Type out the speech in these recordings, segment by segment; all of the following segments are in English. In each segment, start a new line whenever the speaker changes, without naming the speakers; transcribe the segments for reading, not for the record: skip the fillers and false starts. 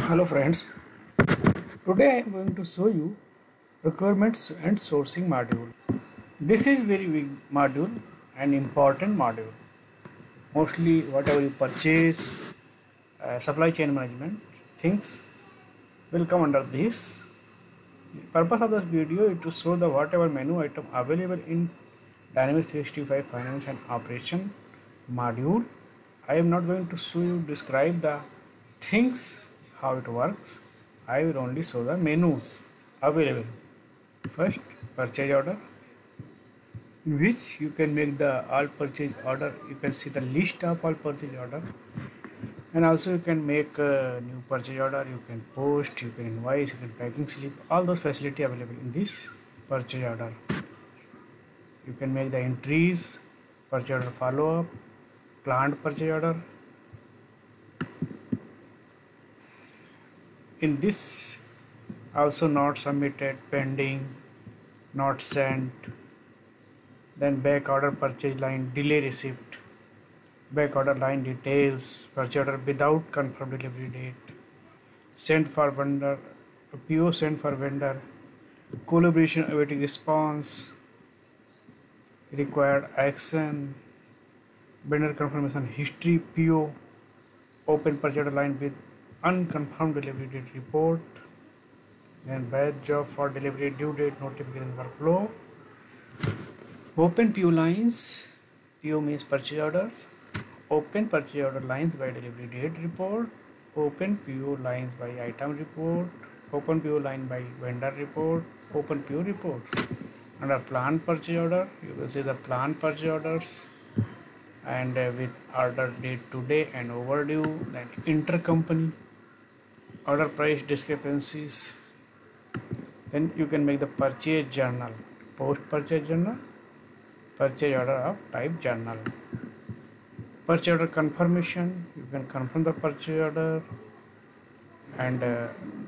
Hello friends, today I am going to show you requirements and sourcing module. This is very big module and important module. Mostly whatever you purchase, supply chain management things will come under this. The purpose of this video is to show the whatever menu item available in Dynamics 365 Finance and Operation module. I am not going to show you describe the things how it works. I will only show the menus available. First, purchase order, in which you can make the all purchase order. You can see the list of all purchase order, and also you can make a new purchase order. You can post, you can invoice, you can packing slip. All those facility available in this purchase order. You can make the entries, purchase order follow up, planned purchase order. In this also not submitted, pending, not sent, then back order purchase line, delay receipt, back order line details, purchase order without confirmed delivery date, sent for vendor, PO sent for vendor, collaboration awaiting response, required action, vendor confirmation history, PO, open purchase order line with unconfirmed delivery date report, and batch job for delivery due date notification workflow, open PO lines, PO means purchase orders, open purchase order lines by delivery date report, open PO lines by item report, open PO line by vendor report, open PO reports. Under planned purchase order, you will see the planned purchase orders and with order date today and overdue, then intercompany order price discrepancies. Then you can make the purchase journal, post purchase journal, purchase order of type journal, purchase order confirmation. You can confirm the purchase order, and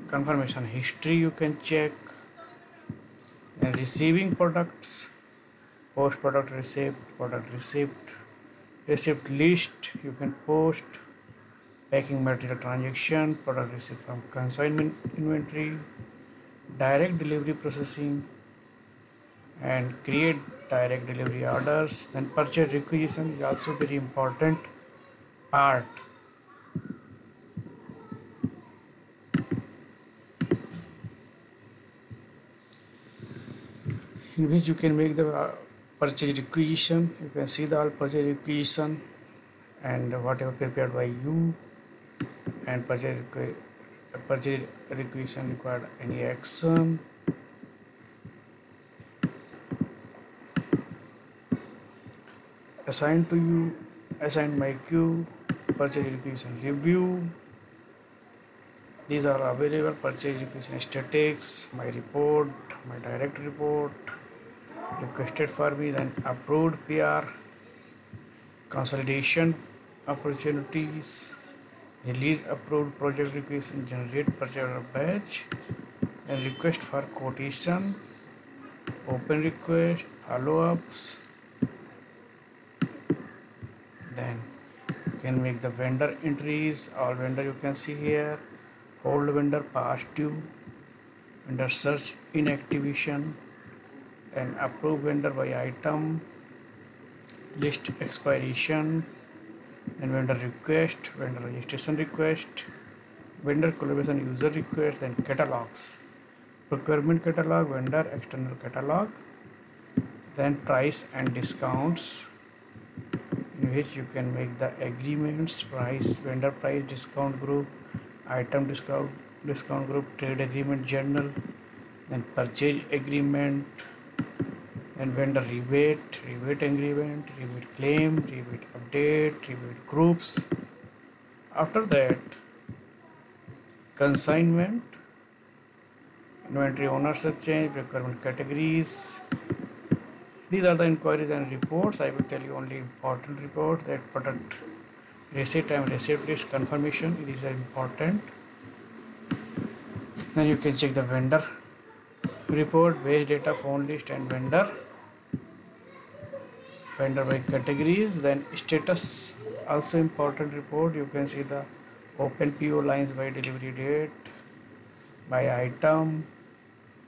confirmation history you can check, and receiving products, post product receipt, receipt list you can post, packing material transaction, product receipt from consignment inventory, direct delivery processing, and create direct delivery orders. Then purchase requisition is also very important part. In which you can make the purchase requisition. You can see the all purchase requisition and whatever prepared by you, and purchase requisition required any action, assigned to you, assigned by queue, purchase requisition review. These are available. Purchase requisition statics, my report, my direct report, requested for me, then approved PR, consolidation opportunities, release approved project requisition, generate purchase order batch, and request for quotation, open request, follow-ups. Then you can make the vendor entries. All vendor you can see here, hold vendor past due, vendor search inactivation, and approve vendor by item, list expiration, and vendor request, vendor registration request, vendor collaboration user request, and catalogs, procurement catalog, vendor external catalog, then price and discounts, in which you can make the agreements, price, vendor price discount group, item discount group, trade agreement journal, then purchase agreement, and vendor rebate agreement, rebate claim, rebate update, rebate groups. After that, consignment, inventory ownership change, procurement categories. These are the inquiries and reports. I will tell you only important report, that product receipt and receipt list confirmation. It is important. Then you can check the vendor report, base data, phone list, and vendor by categories. Then status, also important report. You can see the Open PO lines by delivery date, by item,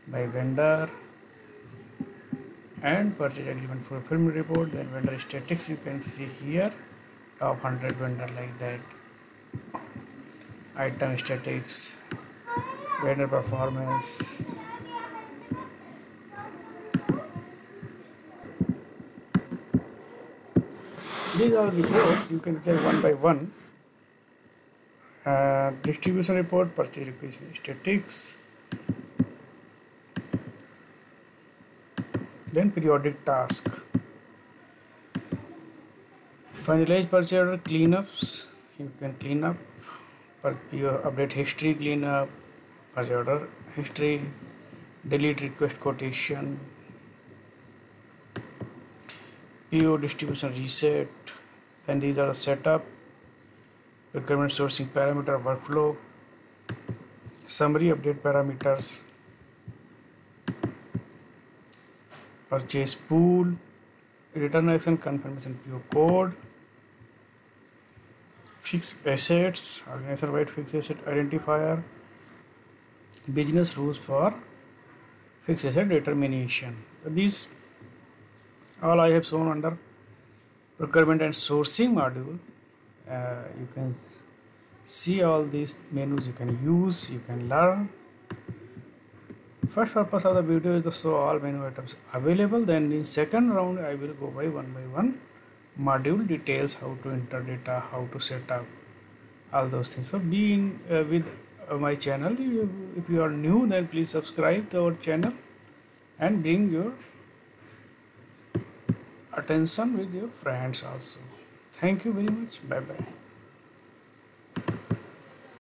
by vendor, and purchase agreement fulfillment report. Then vendor statistics you can see here, top 100 vendor like that, item statistics, vendor performance. These are reports you can check one by one. Distribution report, purchase requisition statistics, then periodic task, finalize purchase order cleanups. You can clean up your update history, clean up purchase order history, delete request quotation, PO distribution reset. Then these are the setup, procurement sourcing parameter workflow, summary update parameters, purchase pool, return action confirmation PO code, fixed assets, organizer wide fixed asset identifier, business rules for fixed asset determination. These all I have shown under procurement and sourcing module. You can see all these menus you can use, you can learn. First purpose of the video is to show all menu items available. Then in second round I will go by one module details, how to enter data, how to set up all those things. So be in with my channel. If you are new, then please subscribe to our channel and bring your attention with your friends also. Thank you very much. Bye bye.